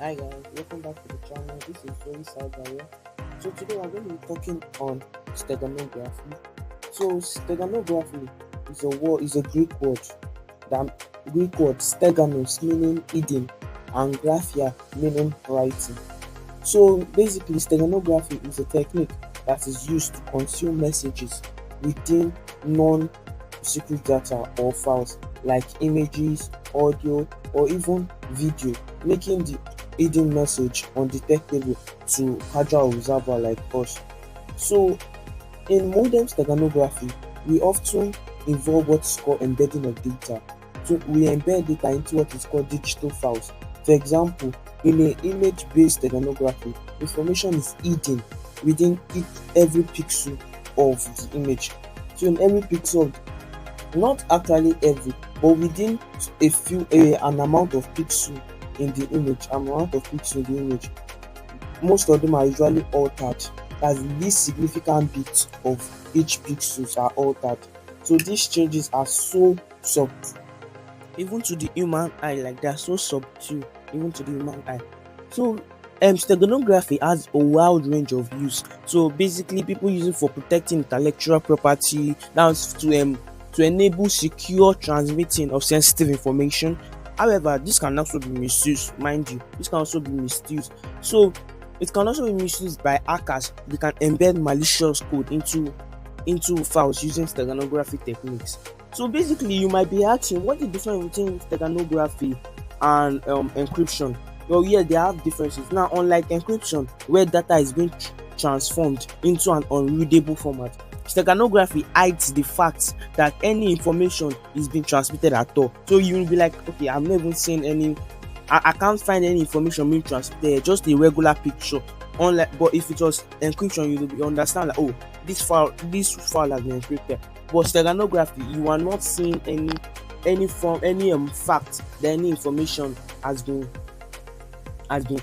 Hi guys, welcome back to the channel. This is very cyber here. So today we're going to be talking on steganography. So steganography is a Greek word steganos meaning hidden and graphia meaning writing. So basically steganography is a technique that is used to conceal messages within non-secret data or files like images, audio, or even video, making the hidden message undetectable to casual observer like us. So in modern steganography, we often involve what is called embedding of data. So we embed data into what is called digital files. For example, in an image-based steganography, information is hidden within every pixel of the image. So in every pixel, not actually every, but within an amount of pixel in the image, most of them are usually altered. As the least significant bits of each pixels are altered. So these changes are so subtle, even to the human eye, like they are so subtle, even to the human eye. So steganography has a wide range of use. So basically, people use it for protecting intellectual property. That's to enable secure transmitting of sensitive information. However, this can also be misused, mind you. This can also be misused. So it can also be misused by hackers. They can embed malicious code into files using steganography techniques. So basically, you might be asking, what is the difference between steganography and encryption? Well, yeah, they have differences. Now, unlike encryption, where data is being transformed into an unreadable format, steganography hides the fact that any information is being transmitted at all. So you will be like, okay, I'm not even seeing any, I can't find any information being transmitted, just a regular picture. But if it was encryption, you will understand that, oh, this file has been encrypted. But steganography, you are not seeing any fact that any information has been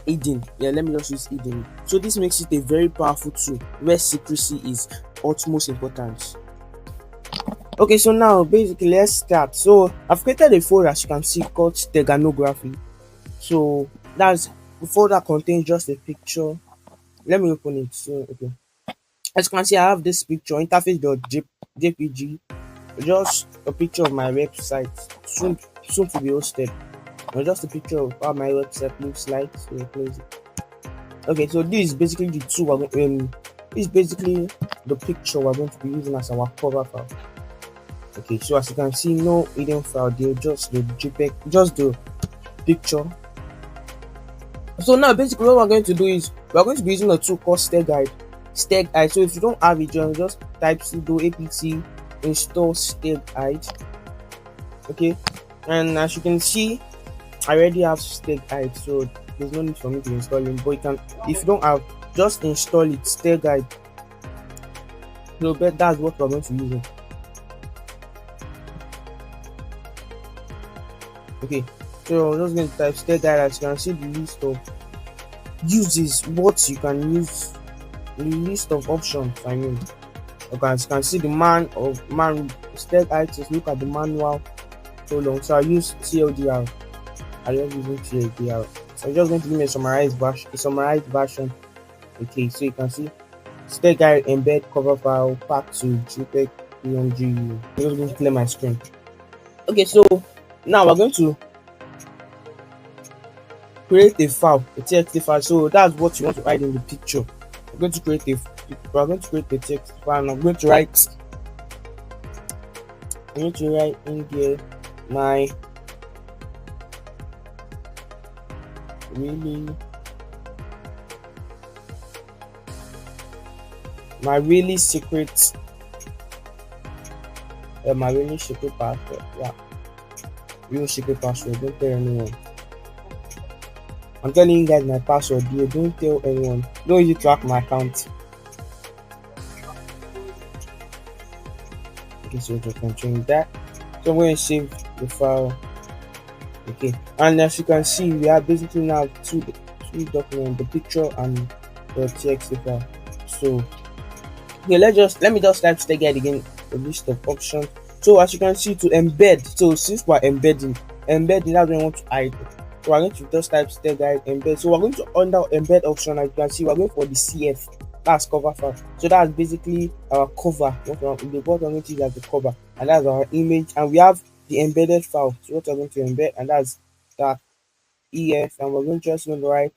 hidden. Yeah, let me just use hidden. So this makes it a very powerful tool where secrecy is utmost important. Okay, so now basically let's start. So I've created a folder, as you can see, called steganography. So that's the folder contains just a picture. Let me open it. So okay, as you can see, I have this picture, interface.jpg, just a picture of my website, soon to be hosted. Or just a picture of how my website looks like. So close it. Okay, so this is basically the tool. This is basically the picture we're going to be using as our cover file. Okay, so as you can see, no hidden file there, just the JPEG, just the picture. So now basically what we're going to do is we're going to be using a tool called StegGuide. So if you don't have it, just type sudo apt install StegGuide. Okay, and as you can see, I already have StegGuide, so there's no need for me to install it. But you can, if you don't have, just install it, StegGuide. So that's what we're going to use it. Okay, so I'm just going to type StegGuide. As you can see, the list of uses, what you can use, the list of options. I mean, okay, as you can see, the man StegGuide. Look at the manual. So long. So I use TLDR. I love using TLDR. So I'm just going to give me a summarized version. Okay, so you can see StegGuide embed cover file pack to JPEG PNG. I'm just going to clear my screen. Okay, so now we're going to create a file, a TXT file. So that's what you want to hide in the picture. We're going to create a text file, and I'm going to write in here my really secret password. Yeah, real secret password. Don't tell anyone. I'm telling you guys my password here. Don't tell anyone. Don't use it to hack my account. Okay, so just continue that. So I'm going to save the file. Okay, and as you can see, we have basically now two documents, the picture and the TXT file. So okay, let me just type StegGuide again, a list of options. So as you can see, to embed, so since we're embedding, that's what I want to hide. So we're going to just type step guide embed. So we're going to under embed option, as you can see, we're going for the CF. That's cover file. So that's basically our cover. What we're going to use as the cover, and that's our image. And we have the embedded file. So what we're going to embed, and that's that EF. And we're going to just going to write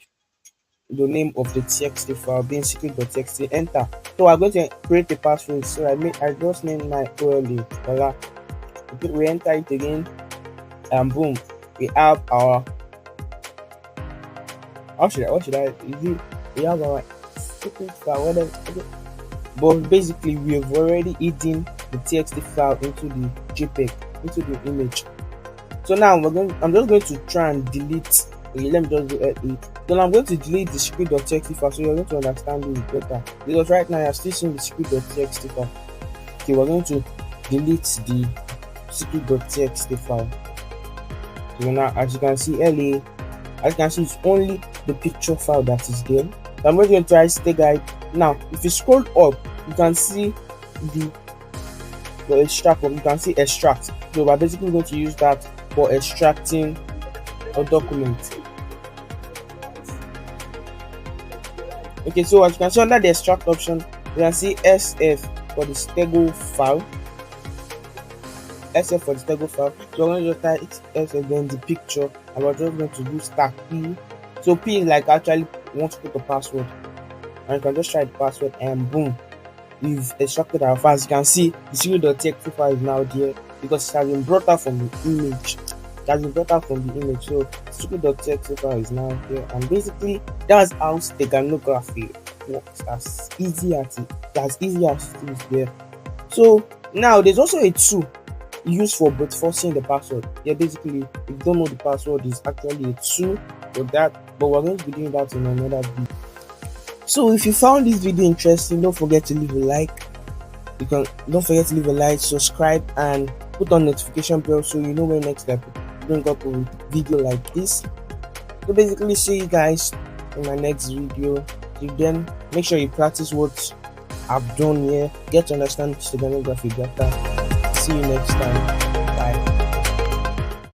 the name of the txt file being secret.txt. Enter. So we're going to create a passphrase. So I just named my OLA. We enter it again, and boom, we have our what should I is it we have our secret file, whatever. But basically we have already hidden the txt file into the JPEG, into the image. So now I'm just going to try and delete. Okay, let me just do it. Then I'm going to delete the secret.txt file, so you're going to understand it better, because right now you're still seeing the secret.txt file. Okay, we're going to delete the secret.txt file. So now, as you can see, it's only the picture file that is there. So I'm going to try stay guide. Now, if you scroll up, you can see the extract. You can see extract. So we're basically going to use that for extracting a document. Okay, so as you can see under the extract option, you can see SF for the stego file. SF for the stego file. So we're going to just type SF again, the picture, and we're just going to use tag P. So P is like actually want to put the password, and you can just try the password, and boom, we've extracted our file. As you can see, the secret.txt file is now there because it has been brought out from the image. So secret.txt file is now here, and basically that's how steganography works. As easy as it is there. So now there's also a tool used for brute forcing the password. Yeah, basically if you don't know the password, is actually a tool for that, but we're going to be doing that in another video. So if you found this video interesting, don't forget to leave a like. Subscribe, and put on notification bell so you know when next I bring up a video like this. So basically, see you guys in my next video. Till then, make sure you practice what I've done here, get to understand steganography better. See you next time.